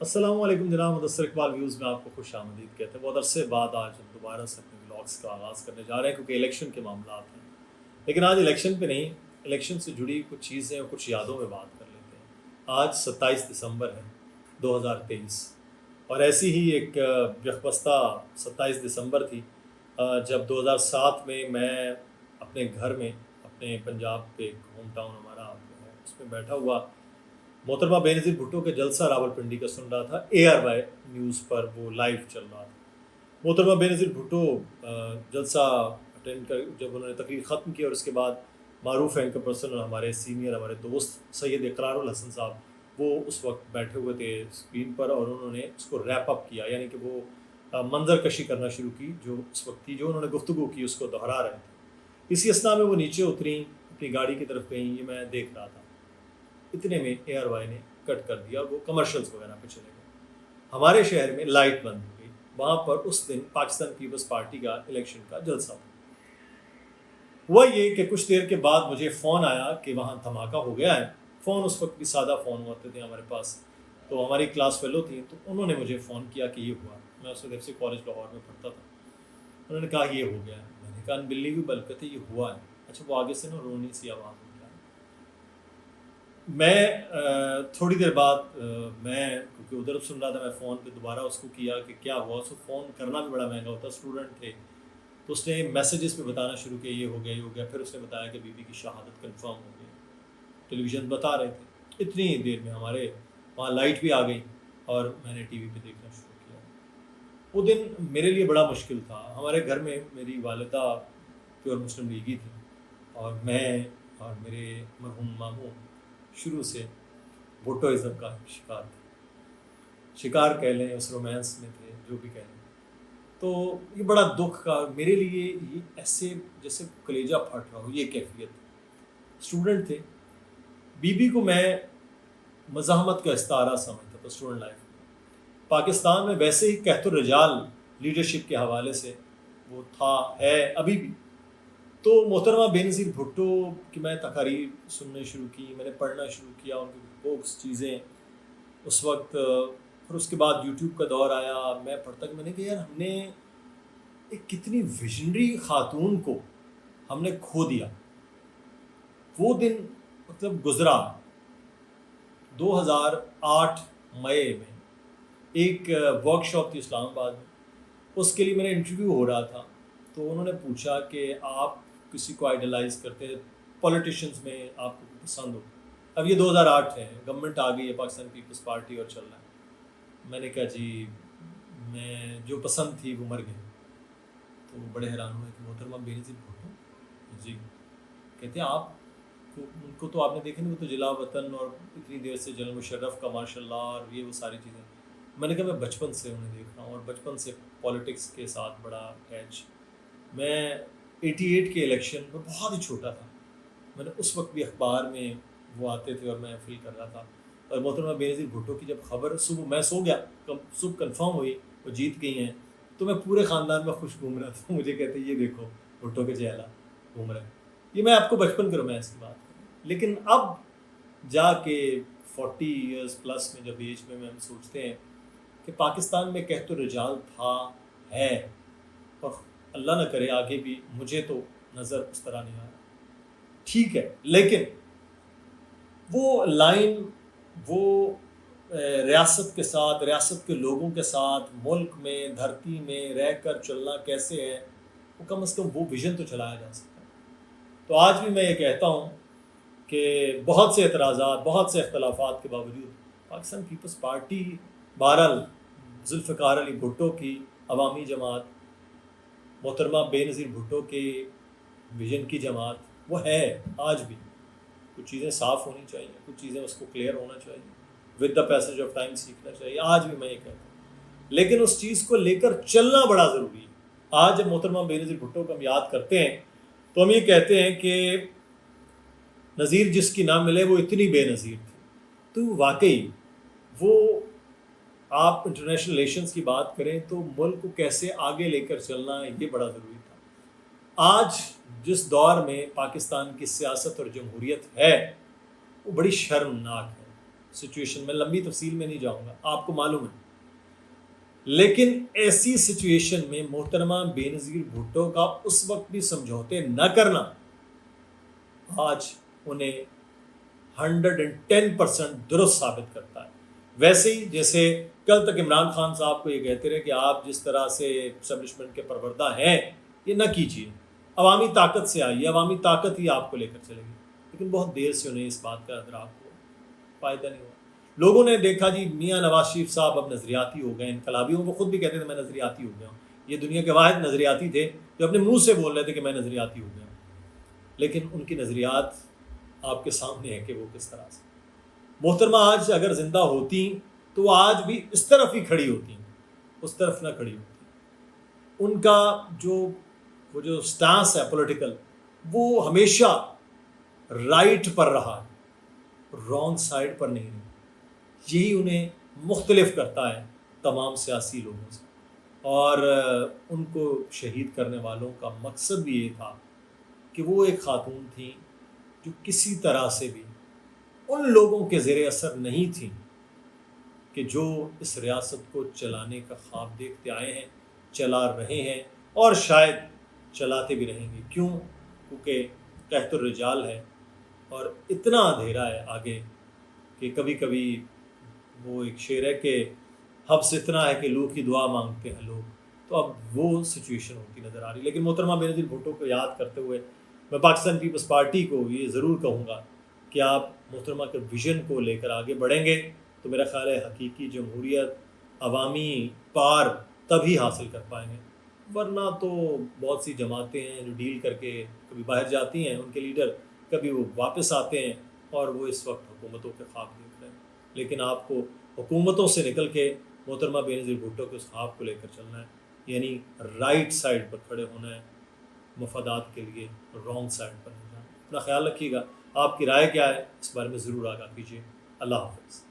السلام علیکم جناب مدثر اقبال ویوز میں آپ کو خوش آمدید کہتے ہیں۔ بہت عرصے بعد آج ہم دوبارہ سے اپنے ولاگس کا آغاز کرنے جا رہے ہیں کیونکہ الیکشن کے معاملات ہیں، لیکن آج الیکشن پہ نہیں، الیکشن سے جڑی کچھ چیزیں اور کچھ یادوں میں بات کر لیتے ہیں۔ آج 27 دسمبر ہے 2023، اور ایسی ہی ایک یکبستہ 27 دسمبر تھی جب 2007 میں اپنے گھر میں، اپنے پنجاب پہ ایک ہوم ٹاؤن ہمارا ہے، اس میں بیٹھا ہوا محترمہ بے نظیر بھٹو کا جلسہ راولپنڈی کا سن رہا تھا۔ ARY نیوز پر وہ لائیو چل رہا تھا۔ محترمہ بے نظیر بھٹو جلسہ اٹینڈ کر جب انہوں نے تقریر ختم کی، اور اس کے بعد معروف اینکر پرسن اور ہمارے سینئر ہمارے دوست سید اقرار الحسن صاحب وہ اس وقت بیٹھے ہوئے تھے اسکرین پر، اور انہوں نے اس کو ریپ اپ کیا، یعنی کہ وہ منظر کشی کرنا شروع کی جو اس وقت تھی، جو انہوں نے گفتگو کی اس کو دہرا رہے تھے۔ اسی اسنا میں وہ نیچے اتریں، اپنی گاڑی کی طرف گئیں، یہ میں دیکھ رہا تھا۔ اتنے میں ARY نے کٹ کر دیا اور وہ کمرشلز وغیرہ پہ چلے گئے۔ ہمارے شہر میں لائٹ بند ہو گئی، وہاں پر اس دن پاکستان پیپلز پارٹی کا الیکشن کا جلسہ تھا۔ ہوا یہ کہ کچھ دیر کے بعد مجھے فون آیا کہ وہاں دھماکہ ہو گیا ہے۔ فون اس وقت بھی سادہ فون ہوتے تھے ہمارے پاس، تو ہماری کلاس فیلو تھیں، تو انہوں نے مجھے فون کیا کہ یہ ہوا۔ میں اس وقت FC کالج لاہور میں پڑھتا تھا۔ انہوں نے کہا یہ ہو گیا ہے۔ میں نے کہا انبلیویبل، کہتے یہ ہوا ہے۔ اچھا، وہ آگے سے نا رونی سی آواز ہو گیا۔ میں تھوڑی دیر بعد میں کیونکہ ادھر سن رہا تھا، میں فون پہ دوبارہ اس کو کیا کہ کیا ہوا۔ اس کو فون کرنا بھی بڑا مہنگا ہوتا، اسٹوڈنٹ تھے، تو اس نے میسیجز پہ بتانا شروع کیا یہ ہو گیا یہ ہو گیا۔ پھر اس نے بتایا کہ بیوی کی شہادت کنفرم ہو گئی، ٹیلی ویژن بتا رہے تھے۔ اتنی دیر میں ہمارے وہاں لائٹ بھی آ گئی اور میں نے TV پہ دیکھنا شروع کیا۔ وہ دن میرے لیے بڑا مشکل تھا۔ ہمارے گھر میں میری والدہ پیور مسلم لیگی تھی، اور میں اور میرے مرحوم ماموں شروع سے بھٹوازم کا شکار تھے، شکار کہہ لیں، اس رومانس میں تھے، جو بھی کہہ لیں۔ تو یہ بڑا دکھ کا میرے لیے، یہ ایسے جیسے کلیجہ پھٹ رہا ہو، یہ کیفیت۔ اسٹوڈنٹ تھے، بیوی کو میں مزاحمت کا استعارہ سمجھتا تھا اسٹوڈنٹ لائف میں۔ پاکستان میں ویسے ہی قحط الرجال لیڈرشپ کے حوالے سے وہ تھا، ہے ابھی بھی۔ تو محترمہ بے نظیر بھٹو کی میں تقاریر سننے شروع کی، میں نے پڑھنا شروع کیا ان کی بکس چیزیں اس وقت۔ پھر اس کے بعد یوٹیوب کا دور آیا، میں پڑھتا کہ میں نے کہا یار ہم نے ایک کتنی ویژنری خاتون کو ہم نے کھو دیا۔ وہ دن مطلب گزرا 2008 مئی میں، ایک ورک شاپ تھی اسلام آباد میں، اس کے لیے میرا انٹرویو ہو رہا تھا۔ تو انہوں نے پوچھا کہ آپ کسی کو آئیڈلائز کرتے ہیں پولیٹیشینز میں، آپ کو پسند ہو؟ اب یہ 2008 ہے، گورنمنٹ آ گئی ہے پاکستان پیپلز پارٹی اور چل رہا ہے۔ میں نے کہا جی میں جو پسند تھی وہ مر گئی۔ تو وہ بڑے حیران ہوئے کہ محترمہ بے نظیر بھٹو؟ جی۔ کہتے ہیں آپ کو، ان کو تو آپ نے دیکھا نہیں، وہ تو جلا وطن اور اتنی دیر سے جنرل مشرف کا ماشاء اللہ اور یہ وہ ساری چیزیں۔ میں نے کہا میں بچپن سے انہیں دیکھ رہا ہوں اور بچپن سے پولیٹکس کے ساتھ بڑا اٹیچ۔ میں 88 کے الیکشن میں بہت ہی چھوٹا تھا، میں نے اس وقت بھی اخبار میں وہ آتے تھے اور میں فیل کر رہا تھا۔ اور محترمہ بے نظیر بھٹو کی جب خبر صبح، میں سو گیا، صبح کنفرم ہوئی وہ جیت گئی ہیں، تو میں پورے خاندان میں خوش گھوم رہا تھا۔ مجھے کہتے یہ دیکھو بھٹو کے چہلا گھوم رہے ہیں۔ یہ میں آپ کو بچپن کے رومانس کی بات کروں، لیکن اب جا کے 40 ایئرز پلس میں جب ایج میں ہم سوچتے ہیں کہ پاکستان میں قحط الرجال تھا، ہے، اور اللہ نہ کرے آگے بھی، مجھے تو نظر اس طرح نہیں آ رہا۔ ٹھیک ہے، لیکن وہ لائن، وہ ریاست کے ساتھ، ریاست کے لوگوں کے ساتھ، ملک میں، دھرتی میں رہ کر چلنا کیسے ہے، وہ کم از کم وہ ویژن تو چلایا جا سکتا ہے۔ تو آج بھی میں یہ کہتا ہوں کہ بہت سے اعتراضات، بہت سے اختلافات کے باوجود پاکستان پیپلز پارٹی بہرحال ذوالفقار علی بھٹو کی عوامی جماعت، محترمہ بے نظیر بھٹو کے ویژن کی جماعت، وہ ہے آج بھی۔ کچھ چیزیں صاف ہونی چاہیے، کچھ چیزیں اس کو کلیئر ہونا چاہیے، with the passage of time سیکھنا چاہیے، آج بھی میں یہ کہتا ہوں۔ لیکن اس چیز کو لے کر چلنا بڑا ضروری ہے۔ آج جب محترمہ بے نظیر بھٹو کو ہم یاد کرتے ہیں تو ہم یہ کہتے ہیں کہ نظیر جس کی نہ ملے وہ اتنی بے نظیر تھی۔ تو واقعی وہ، آپ انٹرنیشنل ریلیشنز کی بات کریں تو ملک کو کیسے آگے لے کر چلنا ہے، یہ بڑا ضروری تھا۔ آج جس دور میں پاکستان کی سیاست اور جمہوریت ہے وہ بڑی شرمناک ہے۔ سچویشن میں لمبی تفصیل میں نہیں جاؤں گا، آپ کو معلوم ہے، لیکن ایسی سچویشن میں محترمہ بینظیر بھٹو کا اس وقت بھی سمجھوتے نہ کرنا آج انہیں 110% درست ثابت کرتا ہے۔ ویسے ہی جیسے کل تک عمران خان صاحب کو یہ کہتے رہے کہ آپ جس طرح سے اسٹیبلشمنٹ کے پروردہ ہیں یہ نہ کیجیے، عوامی طاقت سے آئیے، عوامی طاقت ہی آپ کو لے کر چلے گی، لیکن بہت دیر سے انہیں اس بات کا ادراک ہوا، فائدہ نہیں ہوا۔ لوگوں نے دیکھا جی میاں نواز شریف صاحب اب نظریاتی ہو گئے، انقلابیوں کو خود بھی کہتے تھے میں نظریاتی ہو گیا ہوں، یہ دنیا کے واحد نظریاتی تھے جو اپنے منہ سے بول رہے تھے کہ میں نظریاتی ہو گیا ہوں، لیکن ان کی نظریات آپ کے سامنے ہے کہ وہ کس طرح سے۔ محترمہ آج اگر زندہ ہوتی تو وہ آج بھی اس طرف ہی کھڑی ہوتی، اس طرف نہ کھڑی ہوتی۔ ان کا وہ جو سٹانس ہے پولیٹیکل، وہ ہمیشہ رائٹ پر رہا ہے، رانگ سائڈ پر نہیں رہی۔ یہی انہیں مختلف کرتا ہے تمام سیاسی لوگوں سے، اور ان کو شہید کرنے والوں کا مقصد بھی یہ تھا کہ وہ ایک خاتون تھیں جو کسی طرح سے بھی ان لوگوں کے زیر اثر نہیں تھیں کہ جو اس ریاست کو چلانے کا خواب دیکھتے آئے ہیں، چلا رہے ہیں اور شاید چلاتے بھی رہیں گے۔ کیوں؟ کیونکہ قحط الرجال ہے اور اتنا اندھیرا ہے آگے کہ کبھی کبھی وہ ایک شعر ہے کہ حبس اتنا ہے کہ لو کی دعا مانگتے ہیں لوگ، تو اب وہ سچویشن ہوتی نظر آ رہی۔ لیکن محترمہ بینظیر بھٹو کو یاد کرتے ہوئے میں پاکستان پیپلز پارٹی کو یہ ضرور کہوں گا کہ آپ محترمہ کے ویژن کو لے کر آگے بڑھیں گے تو میرا خیال ہے حقیقی جمہوریت، عوامی پار تبھی حاصل کر پائیں گے، ورنہ تو بہت سی جماعتیں ہیں جو ڈیل کر کے کبھی باہر جاتی ہیں، ان کے لیڈر کبھی وہ واپس آتے ہیں اور وہ اس وقت حکومتوں کے خواب دیکھ رہے ہیں، لیکن آپ کو حکومتوں سے نکل کے محترمہ بینظیر بھٹو کے اس خواب کو لے کر چلنا ہے، یعنی رائٹ سائڈ پر کھڑے ہونا ہے مفادات کے لیے، رانگ سائڈ پر نہیں جانا۔ اپنا خیال رکھیے گا، آپ کی رائے کیا ہے اس بارے میں ضرور آگاہ کیجیے۔ اللہ حافظ۔